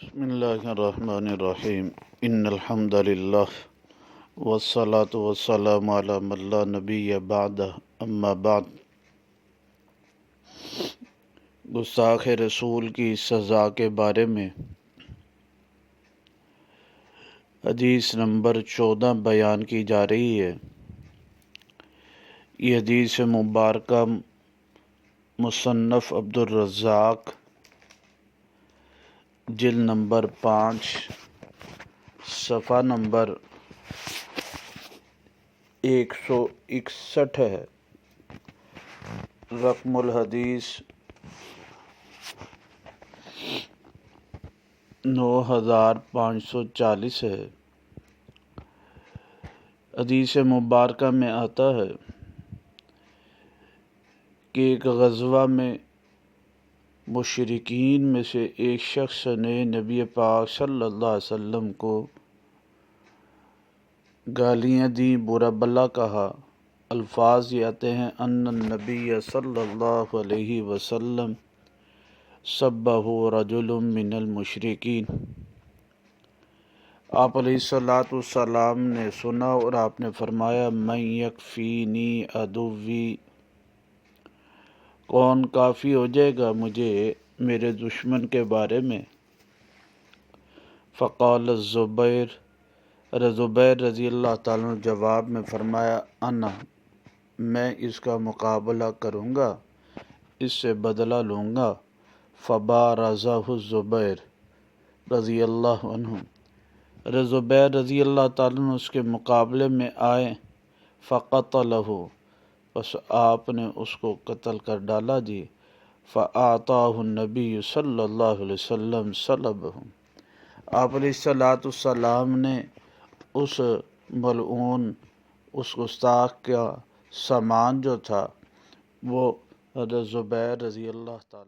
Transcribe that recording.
بسم اللہ الرحمن الرحیم ان الحمد للہ والصلاة والسلام علی من لا نبی بعد اما بعد۔ گستاخ رسول کی سزا کے بارے میں حدیث نمبر 14 بیان کی جا رہی ہے۔ یہ حدیث مبارکہ مصنف عبدالرزاق جلد نمبر 5 صفحہ نمبر 161 ہے۔ رقم الحدیث 9540 ہے۔ حدیث مبارکہ میں آتا ہے کہ ایک غزوہ میں مشرکین میں سے ایک شخص نے نبی پاک صلی اللہ علیہ وسلم کو گالیاں دیں، برا بھلا کہا۔ الفاظ یہ آتے ہیں ان النبی صلی اللہ علیہ وسلم سبہ رجل من المشرکین۔ آپ علیہ الصلاۃ والسلام نے سنا اور آپ نے فرمایا من یکفینی عدوی، کون کافی ہو جائے گا مجھے میرے دشمن کے بارے میں۔ فقال زبیر رضی اللہ تعالیٰ نے جواب میں فرمایا انا، میں اس کا مقابلہ کروں گا، اس سے بدلہ لوں گا۔ فبارزہ زبیر رضی اللہ عنہ، زبیر رضی اللہ تعالیٰ نے اس کے مقابلے میں آئے۔ فقتلہ، بس آپ نے اس کو قتل کر ڈالا جی۔ فأعطاہ النبی صلی اللہ علیہ وسلم صلبہ، آپ علیہ الصلاۃ والسلام نے اس ملعون، اس گستاخ کا سامان جو تھا وہ حضرت زبیر رضی اللہ تعالیٰ